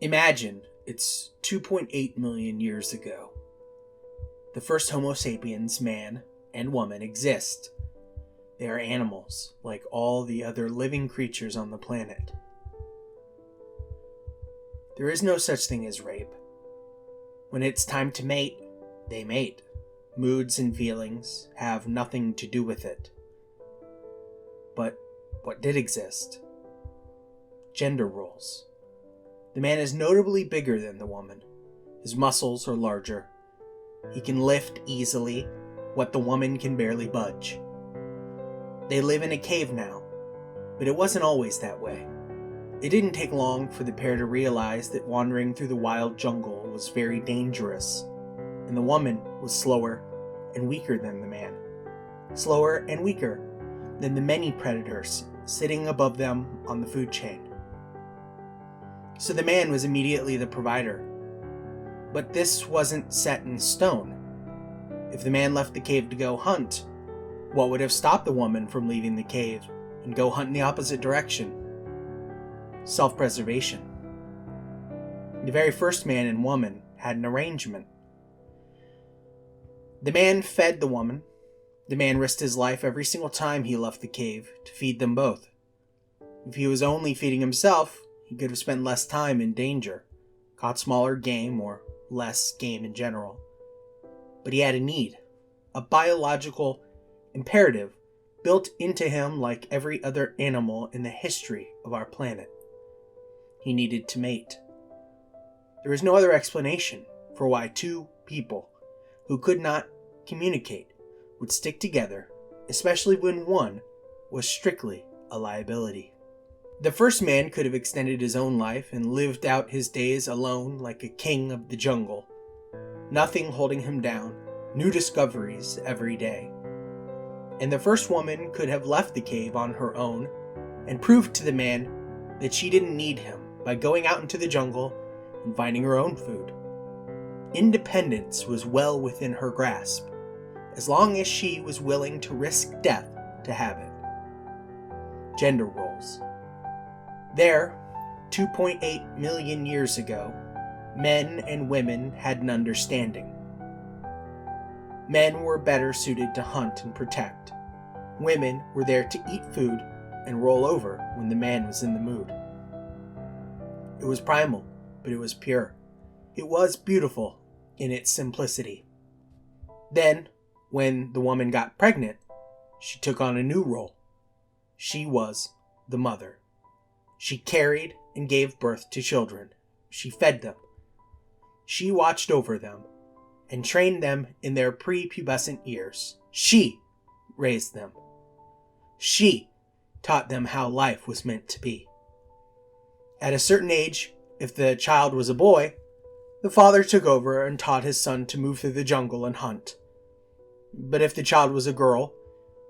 Imagine it's 2.8 million years ago. The first Homo sapiens, man and woman, exist. They are animals, like all the other living creatures on the planet. There is no such thing as rape. When it's time to mate, they mate. Moods and feelings have nothing to do with it. But what did exist? Gender roles. The man is notably bigger than the woman. His muscles are larger. He can lift easily what the woman can barely budge. They live in a cave now, but it wasn't always that way. It didn't take long for the pair to realize that wandering through the wild jungle was very dangerous, and the woman was slower and weaker than the man. Slower and weaker than the many predators sitting above them on the food chain. So the man was immediately the provider. But this wasn't set in stone. If the man left the cave to go hunt, what would have stopped the woman from leaving the cave and go hunt in the opposite direction? Self-preservation. The very first man and woman had an arrangement. The man fed the woman. The man risked his life every single time he left the cave to feed them both. If he was only feeding himself, he could have spent less time in danger, caught smaller game or less game in general. But he had a need, a biological imperative built into him like every other animal in the history of our planet. He needed to mate. There was no other explanation for why two people who could not communicate would stick together, especially when one was strictly a liability. The first man could have extended his own life and lived out his days alone like a king of the jungle. Nothing holding him down, new discoveries every day. And the first woman could have left the cave on her own and proved to the man that she didn't need him by going out into the jungle and finding her own food. Independence was well within her grasp, as long as she was willing to risk death to have it. Gender roles. There, 2.8 million years ago, men and women had an understanding. Men were better suited to hunt and protect. Women were there to eat food and roll over when the man was in the mood. It was primal, but it was pure. It was beautiful in its simplicity. Then, when the woman got pregnant, she took on a new role. She was the mother. She carried and gave birth to children. She fed them. She watched over them and trained them in their prepubescent years. She raised them. She taught them how life was meant to be. At a certain age, if the child was a boy, the father took over and taught his son to move through the jungle and hunt. But if the child was a girl,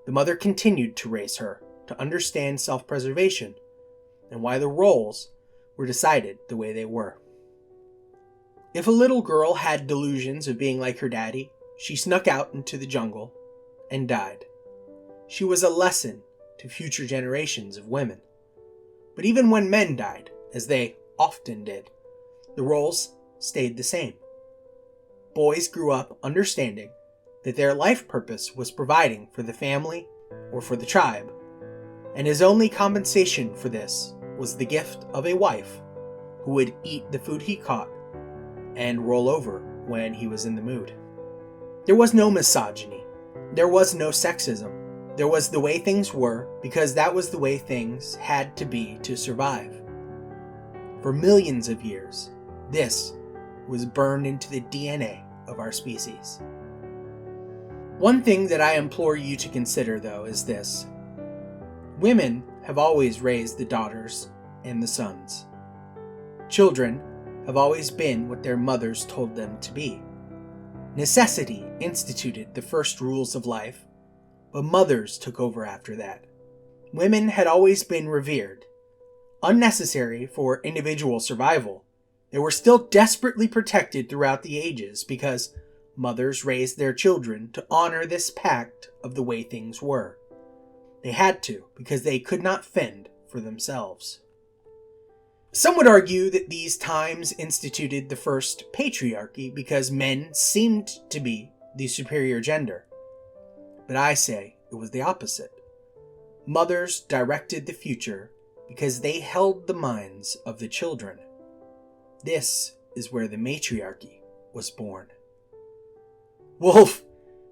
the mother continued to raise her to understand self-preservation and why the roles were decided the way they were. If a little girl had delusions of being like her daddy, she snuck out into the jungle and died. She was a lesson to future generations of women. But even when men died, as they often did, the roles stayed the same. Boys grew up understanding that their life purpose was providing for the family or for the tribe, and his only compensation for this was the gift of a wife who would eat the food he caught and roll over when he was in the mood. There was no misogyny. There was no sexism. There was the way things were because that was the way things had to be to survive. For millions of years, this was burned into the DNA of our species. One thing that I implore you to consider, though, is this. Women have always raised the daughters and the sons. Children have always been what their mothers told them to be. Necessity instituted the first rules of life, but mothers took over after that. Women had always been revered. Unnecessary for individual survival, they were still desperately protected throughout the ages because mothers raised their children to honor this pact of the way things were. They had to because they could not fend for themselves. Some would argue that these times instituted the first patriarchy because men seemed to be the superior gender. But I say it was the opposite. Mothers directed the future because they held the minds of the children. This is where the matriarchy was born. Wolf,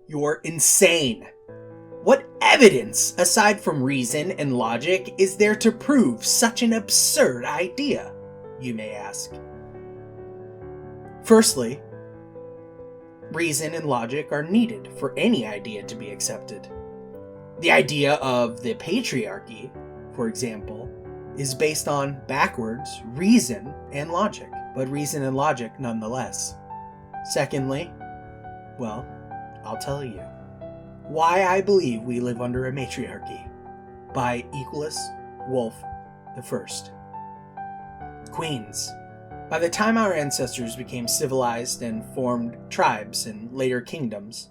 you're insane. What evidence, aside from reason and logic, is there to prove such an absurd idea, you may ask? Firstly, reason and logic are needed for any idea to be accepted. The idea of the patriarchy, for example, is based on backwards reason and logic, but reason and logic nonetheless. Secondly, well, I'll tell you. Why I believe we live under a matriarchy, by Equalist Wolf I. Queens. By the time our ancestors became civilized and formed tribes and later kingdoms,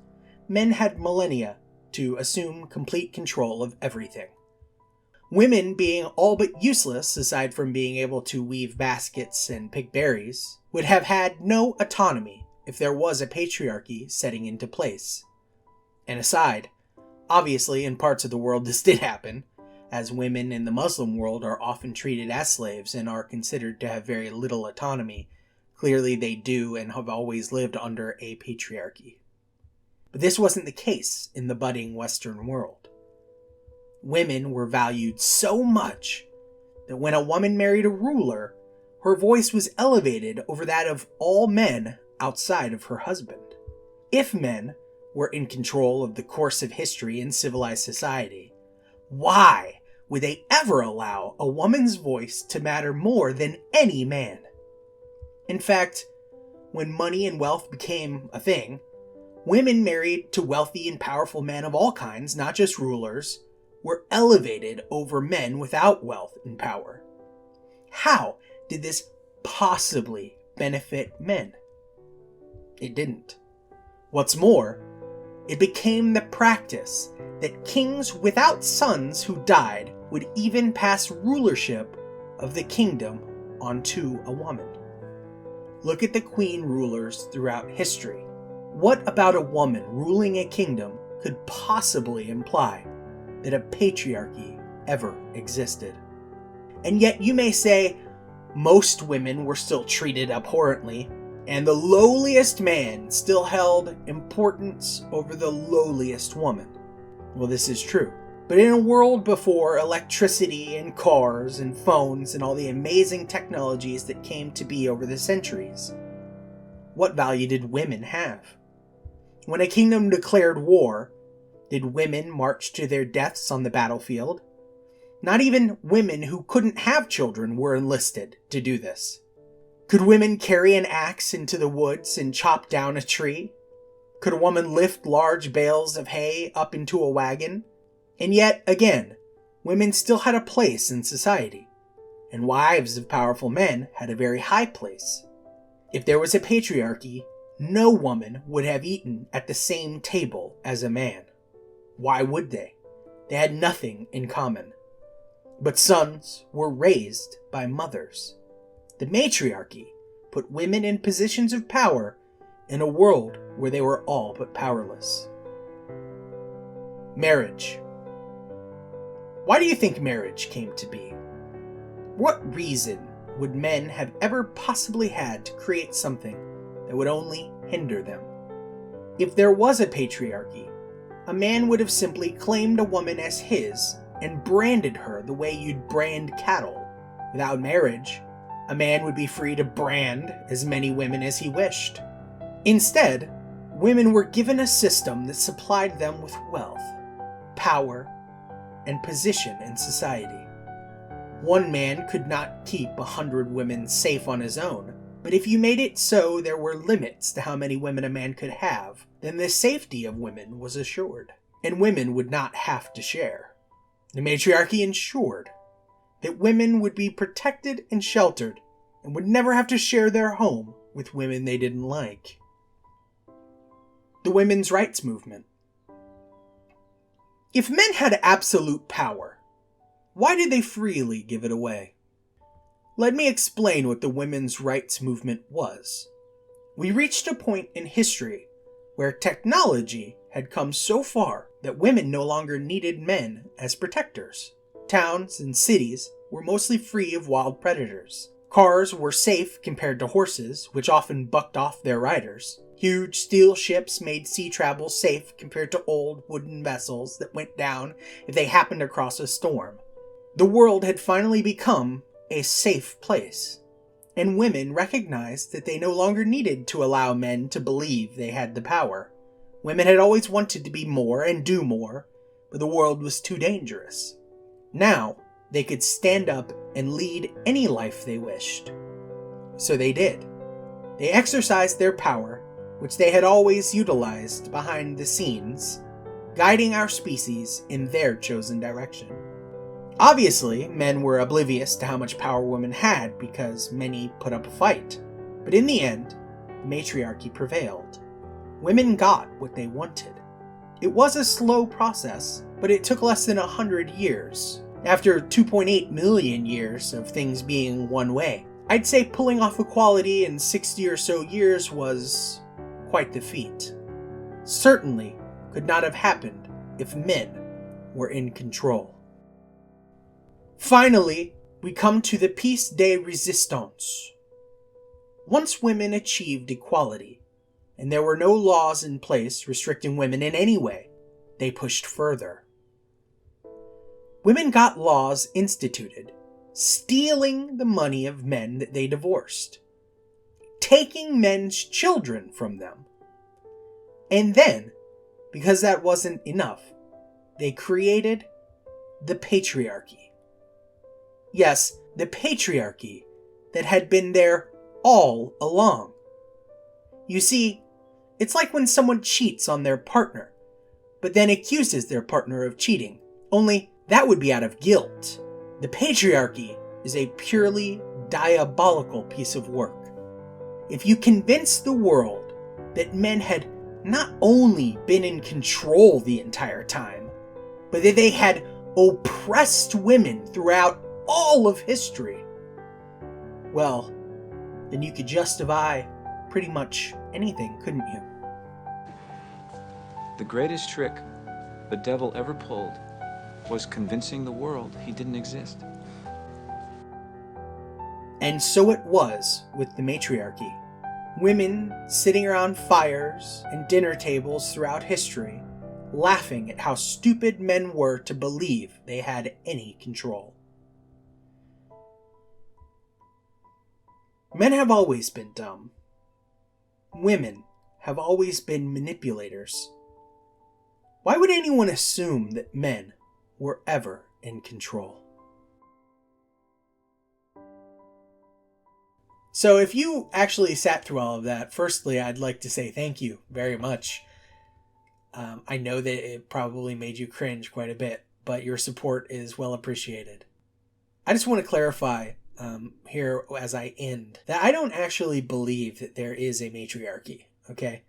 men had millennia to assume complete control of everything. Women, being all but useless aside from being able to weave baskets and pick berries, would have had no autonomy if there was a patriarchy setting into place. And aside, obviously in parts of the world this did happen, as women in the Muslim world are often treated as slaves and are considered to have very little autonomy. Clearly they do and have always lived under a patriarchy. But this wasn't the case in the budding Western world. Women were valued so much that when a woman married a ruler, her voice was elevated over that of all men outside of her husband. If men were in control of the course of history in civilized society, why would they ever allow a woman's voice to matter more than any man? In fact, when money and wealth became a thing, women married to wealthy and powerful men of all kinds, not just rulers, were elevated over men without wealth and power. How did this possibly benefit men? It didn't. What's more, it became the practice that kings without sons who died would even pass rulership of the kingdom onto a woman. Look at the queen rulers throughout history. What about a woman ruling a kingdom could possibly imply that a patriarchy ever existed? And yet you may say most women were still treated abhorrently, and the lowliest man still held importance over the lowliest woman. Well, this is true. But in a world before electricity and cars and phones and all the amazing technologies that came to be over the centuries, what value did women have? When a kingdom declared war, did women march to their deaths on the battlefield? Not even women who couldn't have children were enlisted to do this. Could women carry an axe into the woods and chop down a tree? Could a woman lift large bales of hay up into a wagon? And yet, again, women still had a place in society, and wives of powerful men had a very high place. If there was a patriarchy, no woman would have eaten at the same table as a man. Why would they? They had nothing in common. But sons were raised by mothers. The matriarchy put women in positions of power in a world where they were all but powerless. Marriage. Why do you think marriage came to be? What reason would men have ever possibly had to create something that would only hinder them? If there was a patriarchy, a man would have simply claimed a woman as his and branded her the way you'd brand cattle. Without marriage, a man would be free to brand as many women as he wished. Instead, women were given a system that supplied them with wealth, power, and position in society. One man could not keep 100 women safe on his own, but if you made it so there were limits to how many women a man could have, then the safety of women was assured, and women would not have to share. The matriarchy ensured that women would be protected and sheltered and would never have to share their home with women they didn't like. The women's rights movement. If men had absolute power, why did they freely give it away? Let me explain what the women's rights movement was. We reached a point in history where technology had come so far that women no longer needed men as protectors. Towns and cities were mostly free of wild predators. Cars were safe compared to horses, which often bucked off their riders. Huge steel ships made sea travel safe compared to old wooden vessels that went down if they happened to cross a storm. The world had finally become a safe place, and women recognized that they no longer needed to allow men to believe they had the power. Women had always wanted to be more and do more, but the world was too dangerous. Now, they could stand up and lead any life they wished. So they did. They exercised their power, which they had always utilized behind the scenes, guiding our species in their chosen direction. Obviously, men were oblivious to how much power women had because many put up a fight. But in the end, the matriarchy prevailed. Women got what they wanted. It was a slow process, but it took less than 100 years. After 2.8 million years of things being one way, I'd say pulling off equality in 60 or so years was quite the feat. Certainly could not have happened if men were in control. Finally, we come to the piece de resistance. Once women achieved equality, and there were no laws in place restricting women in any way, they pushed further. Women got laws instituted, stealing the money of men that they divorced, taking men's children from them. And then, because that wasn't enough, they created the patriarchy. Yes, the patriarchy that had been there all along. You see, it's like when someone cheats on their partner, but then accuses their partner of cheating, only that would be out of guilt. The patriarchy is a purely diabolical piece of work. If you convince the world that men had not only been in control the entire time, but that they had oppressed women throughout all of history, well, then you could justify pretty much anything, couldn't you? The greatest trick the devil ever pulled was convincing the world he didn't exist. And so it was with the matriarchy. Women sitting around fires and dinner tables throughout history, laughing at how stupid men were to believe they had any control. Men have always been dumb. Women have always been manipulators. Why would anyone assume that men were ever in control? So if you actually sat through all of that, firstly, I'd like to say thank you very much. I know that it probably made you cringe quite a bit, but your support is well appreciated. I just want to clarify here as I end that I don't actually believe that there is a matriarchy, okay?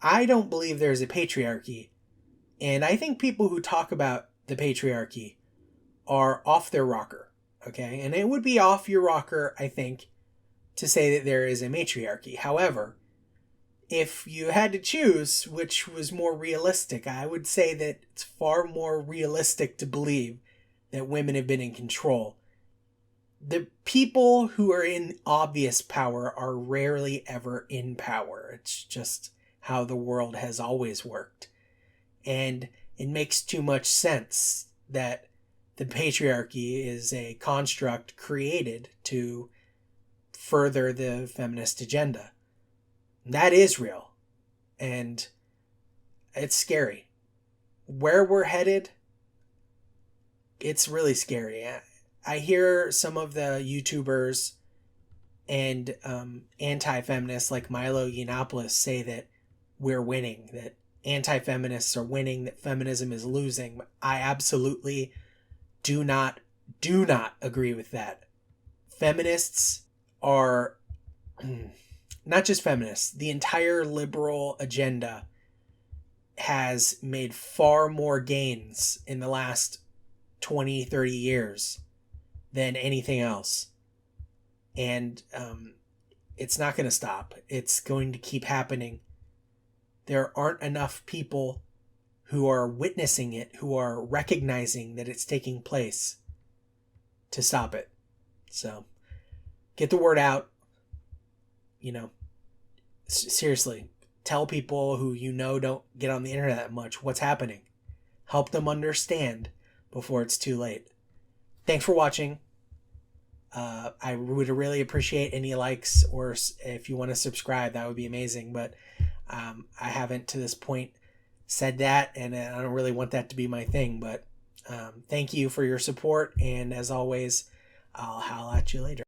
I don't believe there's a patriarchy, and I think people who talk about the patriarchy are off their rocker, okay? And it would be off your rocker, I think, to say that there is a matriarchy. However, if you had to choose which was more realistic, I would say that it's far more realistic to believe that women have been in control. The people who are in obvious power are rarely ever in power. It's just how the world has always worked. And it makes too much sense that the patriarchy is a construct created to further the feminist agenda. That is real. And it's scary. Where we're headed, it's really scary. I hear some of the YouTubers and anti-feminists like Milo Yiannopoulos say that we're winning, that anti-feminists are winning, that feminism is losing. I absolutely do not agree with that. Feminists are, not just feminists, the entire liberal agenda has made far more gains in the last 20, 30 years than anything else. And it's not going to stop. It's going to keep happening. There aren't enough people who are witnessing it, who are recognizing that it's taking place to stop it. So get the word out. You know, seriously, tell people who you know don't get on the internet that much what's happening. Help them understand before it's too late. Thanks for watching. I would really appreciate any likes, or if you want to subscribe, that would be amazing. But I haven't to this point said that, and I don't really want that to be my thing. But thank you for your support, and as always, I'll holler at you later.